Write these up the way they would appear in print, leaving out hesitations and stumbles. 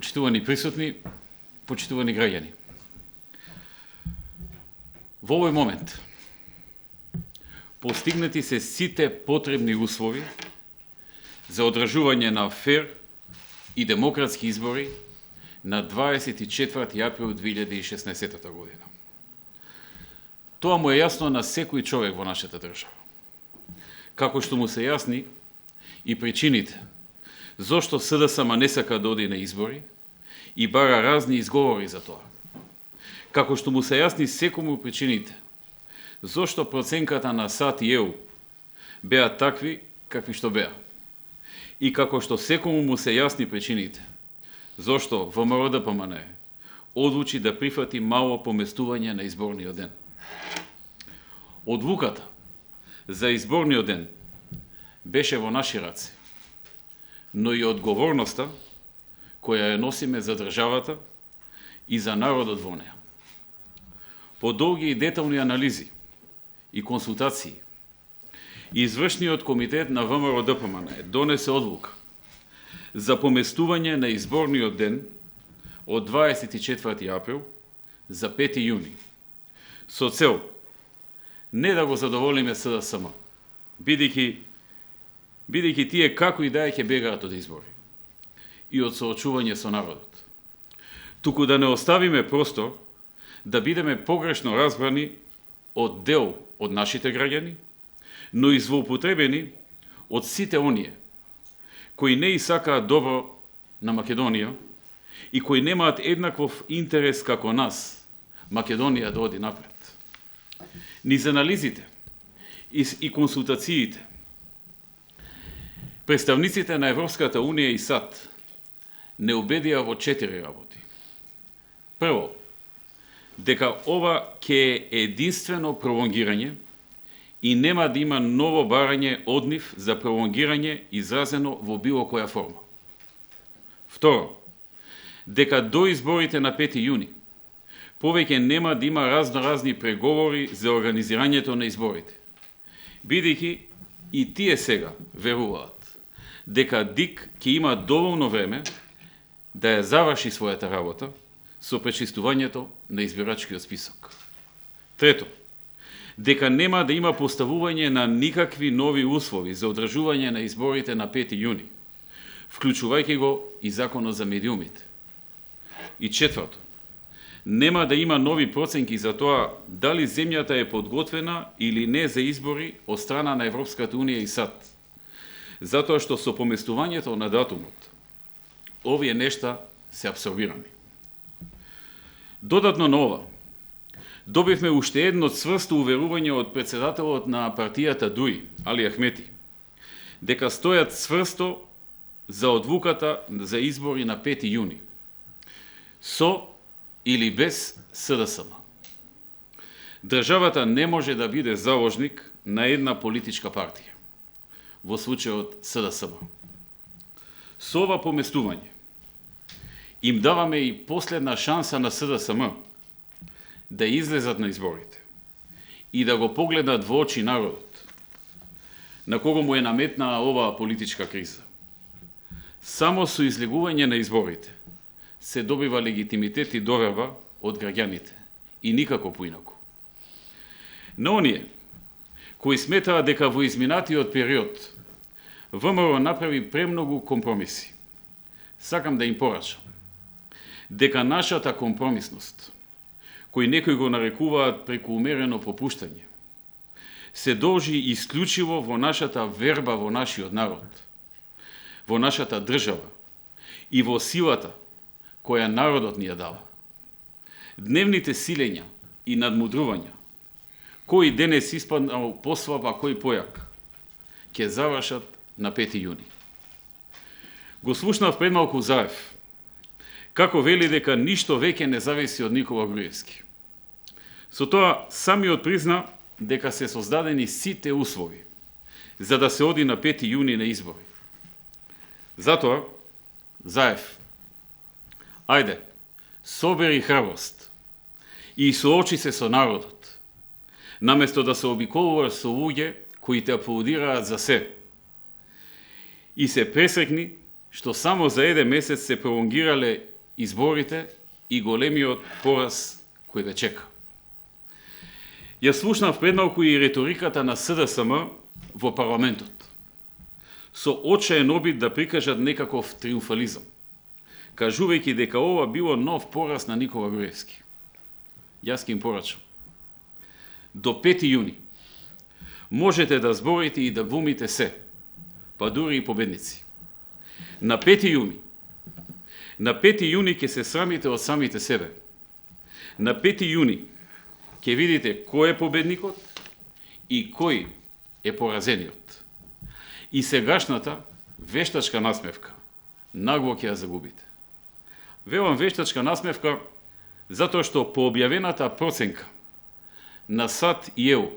Почитувани присутни, почитувани граѓани. Во овој момент постигнати се сите потребни услови за одржување на фер и демократски избори на 24. април 2016 година. Тоа му е јасно на секој човек во нашата држава. Како што му се јасни и причините зошто СДСМ не сака да оди на избори и бара разни изговори за тоа. Како што му се јасни секому причините зошто проценката на САД и ЕУ беа такви какви што беа. И како што секому му се јасни причините зошто ВМРО-ДПМН одлучи да прифати мало поместување на изборниот ден. Одлуката за изборниот ден беше во наши раце, но и одговорноста која ја носиме за државата и за народот во неа. По долги и детални анализи и консултации, Извршниот комитет на ВМРО-ДПМН донесе одлука за поместување на изборниот ден од 24. април за 5. јуни, со цел не да го задоволиме СДСМ, бидејќи тие како и да ќе бегаат од избори и од соочување со народот, туку да не оставиме простор да бидеме погрешно разбрани од дел од нашите граѓани, но и злоупотребени од сите оние кои не и сакаат добро на Македонија и кои немаат еднаков интерес како нас Македонија да оди напред. Низ анализите и консултациите, представниците на Европската Унија и САД не убедија во 4 работи. Прво, дека ова ќе е единствено пролонгирање и нема да има ново барање од нив за пролонгирање изразено во било која форма. Второ, дека до изборите на 5. јуни повеќе нема да има разноразни преговори за организирањето на изборите, бидејќи и тие сега веруваат дека ДИК ќе има доволно време да ја заврши својата работа со пречистувањето на избирачкиот список. Трето, дека нема да има поставување на никакви нови услови за одржување на изборите на 5. јуни, вклучувајќи го и законот за медиумите. И четврто, нема да има нови проценки за тоа дали земјата е подготвена или не за избори од страна на Европската Унија и САД, затоа што со поместувањето на датумот овие нешта се апсорбирани. Додатно на ова, добивме уште едно цврсто уверување од председателот на партијата ДУИ, Али Ахмети, дека стојат цврсто за одлуката за избори на 5. јуни, со или без СДСМ. Државата не може да биде заложник на една политичка партија, во случајот СДСМ. Со ова поместување им даваме и последна шанса на СДСМ да излезат на изборите и да го погледнат во очи народот, на кого му е наметнаа оваа политичка криза. Само со излегување на изборите се добива легитимитет и доверба од граѓаните и никако поинаку. На оние кои сметаат дека во изминатиот период ВМРО направи премногу компромиси, сакам да им порачам дека нашата компромисност, кој некои го нарекуваат преку умерено попуштање, се должи исклучиво во нашата верба во нашиот народ, во нашата држава и во силата која народот ни ја дава. Дневните силења и надмудрувања, кој денес испаднал послаб, а кој појак, ќе завршат на 5. јуни. Го слушнав пред малку Заев, како вели дека ништо веќе не зависи од Никола Груевски. Со тоа самиот призна дека се создадени сите услови за да се оди на 5. јуни на избори. Затоа, Заев, ајде, собери храброст и соочи се со народот, наместо да се обиколуваш со луѓе кои те аплодираат за се. И се пресрекни што само за еден месец се пролонгирале изборите и големиот пораз кој ве чека. Ја слушнав пред малку и риториката на СДСМ во парламентот, со очаен обид да прикажат некаков триумфализам, кажувајќи дека ова било нов пораз на Никола Груевски. Јас ќе им порачам. До 5. јуни можете да зборите и да глумите се, па дури и победници. На 5. јуни ќе се срамите од самите себе. На 5. јуни ќе видите кој е победникот и кој е поразениот. И сегашната вештачка насмевка нагло ќе ја загубите. Велам вештачка насмевка затоа што по објавената проценка на САД и ЕУ,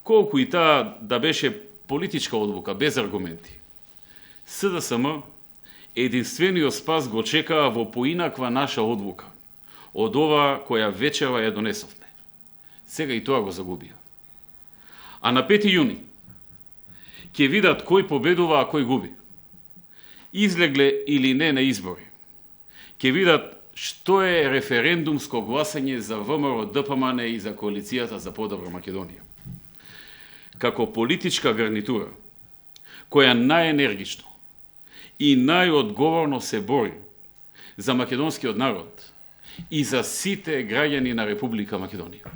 колку и таа да беше политичка одлука без аргументи, СДСМ единствениот спас го чекаа во поинаква наша одлука од ова која вечерва ја донесовме. Сега и тоа го загубија. А на 5. јуни ќе видат кој победува, а кој губи. Излегле или не на избори. Ќе видат што е референдумско гласање за ВМРО ДПМН и за коалицијата за подобра Македонија. Како политичка гарнитура, која најенергично и најодговорно се бори за македонскиот народ и за сите граѓани на Република Македонија.